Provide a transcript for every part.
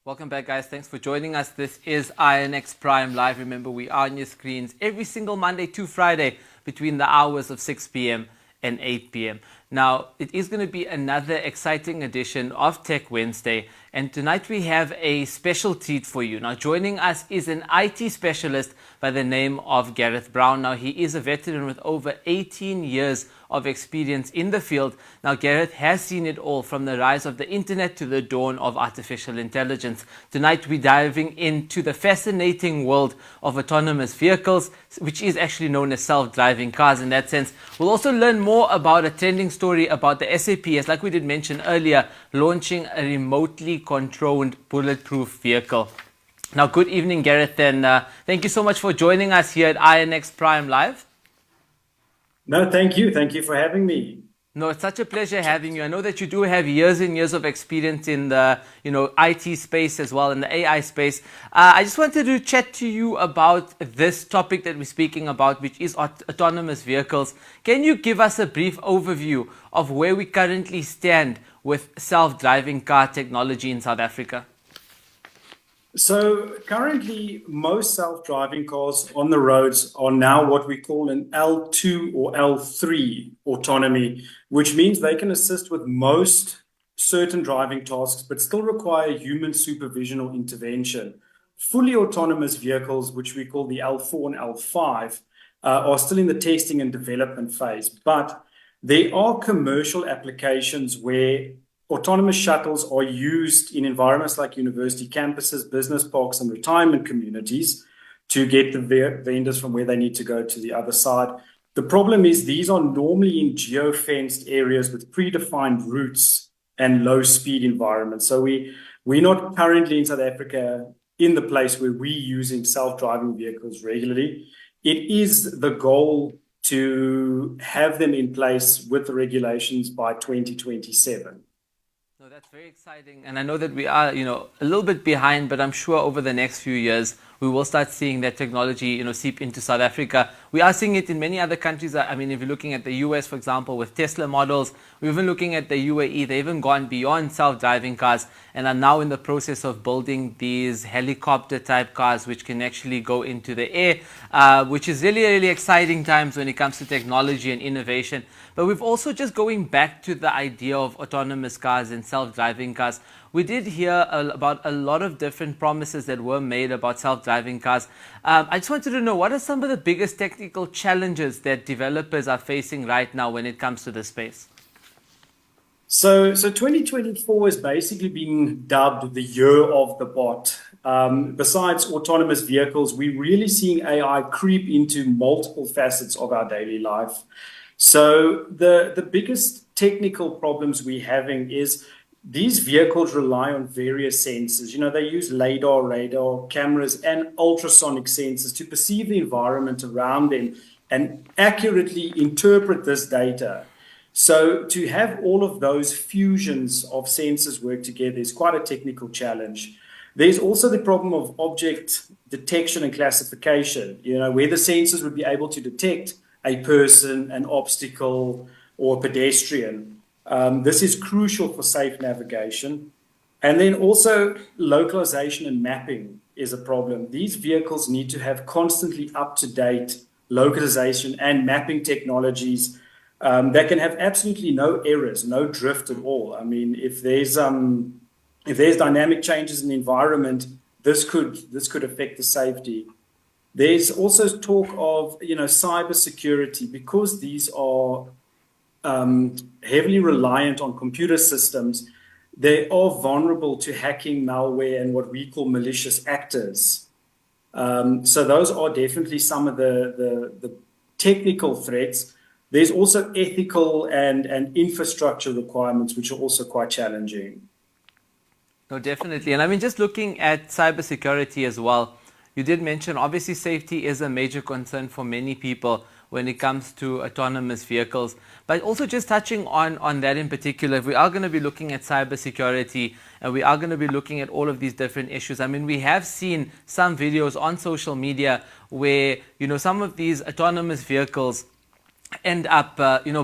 Welcome back, guys. Thanks for joining us. This is INX Prime Live. Remember, we are on your screens every single Monday to Friday between the hours of 6 p.m. and 8 p.m. Now, it is going to be another exciting edition of Tech Wednesday, and tonight we have a special treat for you. Now, joining us is an IT specialist by the name of Gareth Browne. Now, he is a veteran with over 18 years of experience in the field. Now, Gareth has seen it all, from the rise of the internet to the dawn of artificial intelligence. Tonight, we're diving into the fascinating world of autonomous vehicles, which is actually known as self-driving cars in that sense. We'll also learn more about a trending story about the SAP, as like we did mention earlier, launching a remotely controlled bulletproof vehicle. Now, good evening, Gareth, and thank you so much for joining us here at INX Prime Live. No, thank you. Thank you for having me. No, it's such a pleasure having you. I know that you do have years and years of experience in the, IT space as well, in the AI space. I just wanted to chat to you about this topic that we're speaking about, which is autonomous vehicles. Can you give us a brief overview of where we currently stand with self-driving car technology in South Africa? So currently, most self-driving cars on the roads are now what we call an L2 or L3 autonomy, which means they can assist with most certain driving tasks, but still require human supervision or intervention. Fully autonomous vehicles, which we call the L4 and L5, are still in the testing and development phase, but there are commercial applications where autonomous shuttles are used in environments like university campuses, business parks, and retirement communities to get the vendors from where they need to go to the other side. The problem is these are normally in geo-fenced areas with predefined routes and low-speed environments. So we're not currently in South Africa in the place where we're using self-driving vehicles regularly. It is the goal to have them in place with the regulations by 2027. No, that's very exciting. And I know that we are, a little bit behind, but I'm sure over the next few years, we will start seeing that technology, seep into South Africa. We are seeing it in many other countries. I mean, if you're looking at the US, for example, with Tesla models, we're even looking at the UAE. They've even gone beyond self-driving cars and are now in the process of building these helicopter-type cars, which can actually go into the air, which is really, really exciting times when it comes to technology and innovation. But we've also, just going back to the idea of autonomous cars and self-driving cars, we did hear about a lot of different promises that were made about self-driving cars. I just wanted to know, what are some of the biggest technical challenges that developers are facing right now when it comes to this space? So 2024 has basically been dubbed the year of the bot. Besides autonomous vehicles, we're really seeing AI creep into multiple facets of our daily life. So the biggest technical problems we're having is these vehicles rely on various sensors. They use LiDAR, radar, cameras, and ultrasonic sensors to perceive the environment around them and accurately interpret this data. So to have all of those fusions of sensors work together is quite a technical challenge. There's also the problem of object detection and classification, where the sensors would be able to detect a person, an obstacle, or a pedestrian. This is crucial for safe navigation. And then also localization and mapping is a problem. These vehicles need to have constantly up-to-date localization and mapping technologies that can have absolutely no errors, no drift at all. I mean, if there's dynamic changes in the environment, this could affect the safety. There's also talk of cybersecurity, because these are heavily reliant on computer systems. They are vulnerable to hacking, malware, and what we call malicious actors. So those are definitely some of the technical threats. There's also ethical and infrastructure requirements, which are also quite challenging. No, definitely. And I mean, just looking at cybersecurity as well, you did mention, obviously, safety is a major concern for many people when it comes to autonomous vehicles. But also just touching on that in particular, if we are going to be looking at cybersecurity and we are going to be looking at all of these different issues, I mean, we have seen some videos on social media where, some of these autonomous vehicles end up,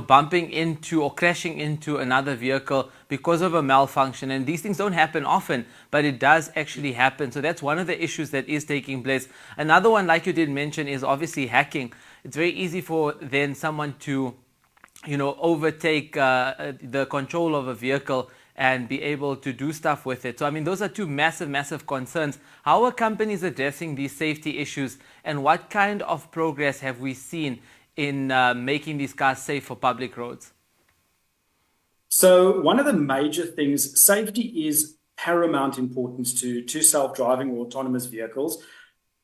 bumping into or crashing into another vehicle because of a malfunction. And these things don't happen often, but it does actually happen. So that's one of the issues that is taking place. Another one, like you did mention, is obviously hacking. It's very easy for then someone to, overtake the control of a vehicle and be able to do stuff with it. So, I mean, those are two massive, massive concerns. How are companies addressing these safety issues, and what kind of progress have we seen in making these cars safe for public roads? So one of the major things, safety is paramount importance to self-driving or autonomous vehicles.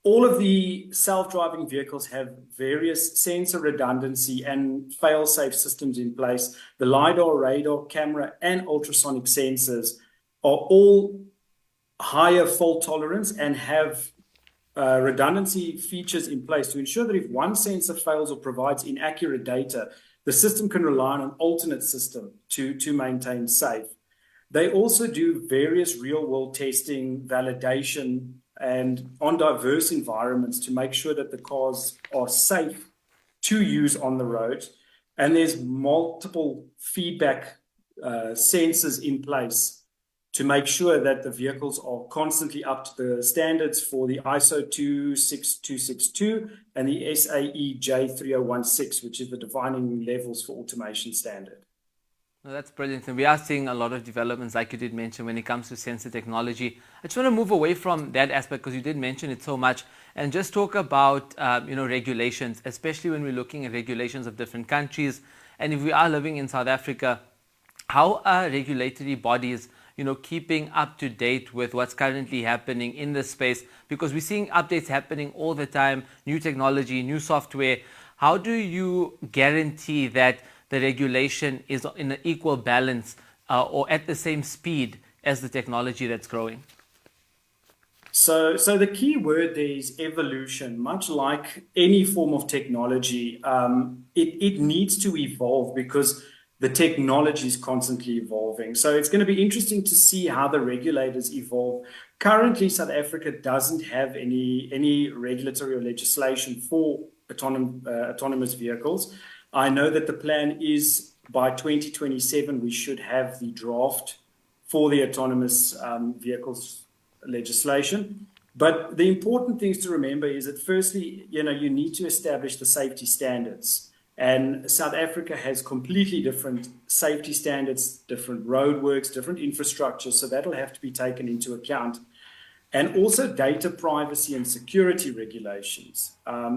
All of the self-driving vehicles have various sensor redundancy and fail-safe systems in place. The LiDAR, radar, camera, and ultrasonic sensors are all higher fault tolerance and have redundancy features in place to ensure that if one sensor fails or provides inaccurate data, the system can rely on an alternate system to maintain safe. They also do various real-world testing, validation, and on diverse environments to make sure that the cars are safe to use on the road. And there's multiple feedback sensors in place to make sure that the vehicles are constantly up to the standards for the ISO 26262 and the SAE J3016, which is the defining levels for automation standard. No, that's brilliant. And we are seeing a lot of developments, like you did mention, when it comes to sensor technology. I just want to move away from that aspect because you did mention it so much and just talk about, regulations, especially when we're looking at regulations of different countries. And if we are living in South Africa, how are regulatory bodies, keeping up to date with what's currently happening in this space? Because we're seeing updates happening all the time, new technology, new software. How do you guarantee that the regulation is in an equal balance or at the same speed as the technology that's growing? So the key word there is evolution. Much like any form of technology, it needs to evolve because the technology is constantly evolving. So it's going to be interesting to see how the regulators evolve. Currently, South Africa doesn't have any regulatory or legislation for autonomous vehicles. I know that the plan is by 2027, we should have the draft for the autonomous vehicles legislation. But the important things to remember is that firstly, you need to establish the safety standards. And South Africa has completely different safety standards, different roadworks, different infrastructure. So that'll have to be taken into account. And also data privacy and security regulations.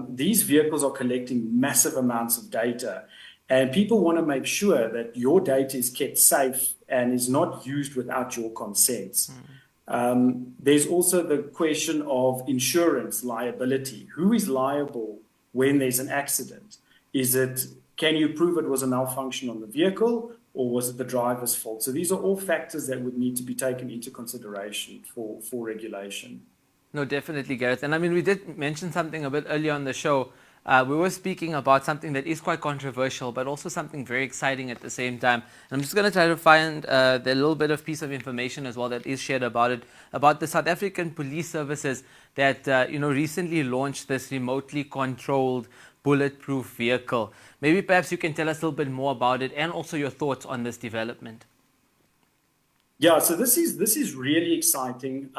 These vehicles are collecting massive amounts of data. And people want to make sure that your data is kept safe and is not used without your consent. There's also the question of insurance liability. Who is liable when there's an accident? Can you prove it was a malfunction on the vehicle, or was it the driver's fault? So these are all factors that would need to be taken into consideration for regulation. No, definitely, Gareth. And I mean, we did mention something a bit earlier on the show. We were speaking about something that is quite controversial, but also something very exciting at the same time. And I'm just going to try to find the little bit of piece of information as well that is shared about it, about the South African Police Services that, recently launched this remotely controlled bulletproof vehicle. Maybe perhaps you can tell us a little bit more about it and also your thoughts on this development. Yeah, so this is really exciting.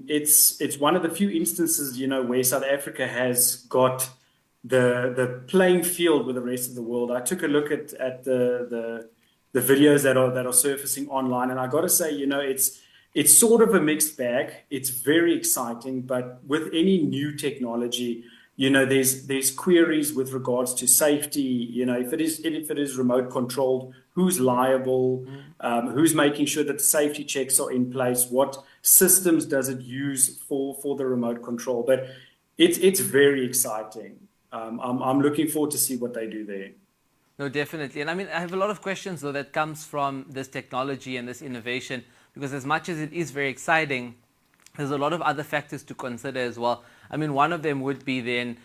It's one of the few instances, where South Africa has got the playing field with the rest of the world. I took a look at the videos that are surfacing online, and I got to say, it's sort of a mixed bag. It's very exciting, but with any new technology, there's queries with regards to safety. If it is remote controlled, who's liable? Who's making sure that the safety checks are in place? What systems does it use for the remote control? But it's very exciting. I'm looking forward to see what they do there. No, definitely. And I mean, I have a lot of questions, though, that comes from this technology and this innovation, because as much as it is very exciting, there's a lot of other factors to consider as well. I mean, one of them would be then,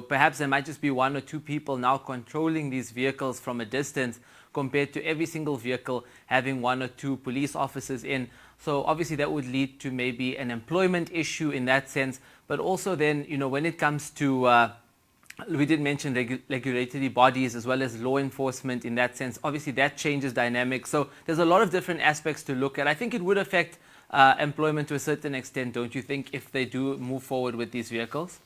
perhaps there might just be one or two people now controlling these vehicles from a distance compared to every single vehicle having one or two police officers in. So obviously that would lead to maybe an employment issue in that sense. But also then, when it comes to We did mention regulatory bodies as well as law enforcement in that sense. Obviously, that changes dynamics. So there's a lot of different aspects to look at. I think it would affect employment to a certain extent, don't you think, if they do move forward with these vehicles?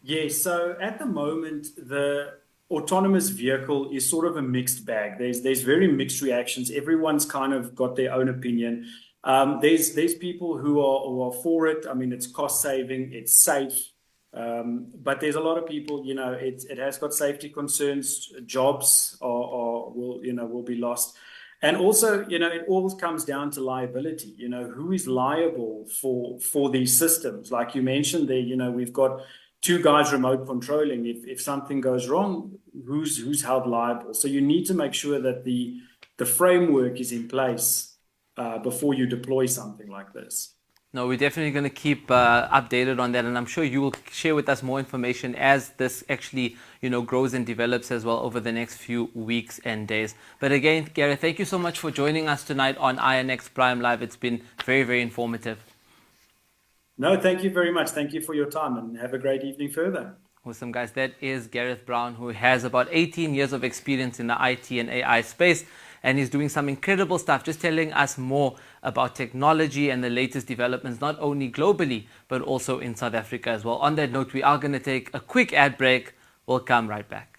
Yes, so at the moment, the autonomous vehicle is sort of a mixed bag. There's very mixed reactions. Everyone's kind of got their own opinion. There's people who are for it. I mean, it's cost saving, it's safe. But there's a lot of people, it has got safety concerns, jobs will be lost. And also, it all comes down to liability. Who is liable for these systems? Like you mentioned there, we've got two guys remote controlling. If something goes wrong, who's held liable? So you need to make sure that the framework is in place before you deploy something like this. No, we're definitely going to keep updated on that, and I'm sure you will share with us more information as this actually, grows and develops as well over the next few weeks and days. But again, Gareth, thank you so much for joining us tonight on INX Prime Live. It's been very, very informative. No, thank you very much. Thank you for your time, and have a great evening further. Awesome, guys. That is Gareth Browne, who has about 18 years of experience in the IT and AI space, and he's doing some incredible stuff, just telling us more about technology and the latest developments, not only globally, but also in South Africa as well. On that note, we are going to take a quick ad break. We'll come right back.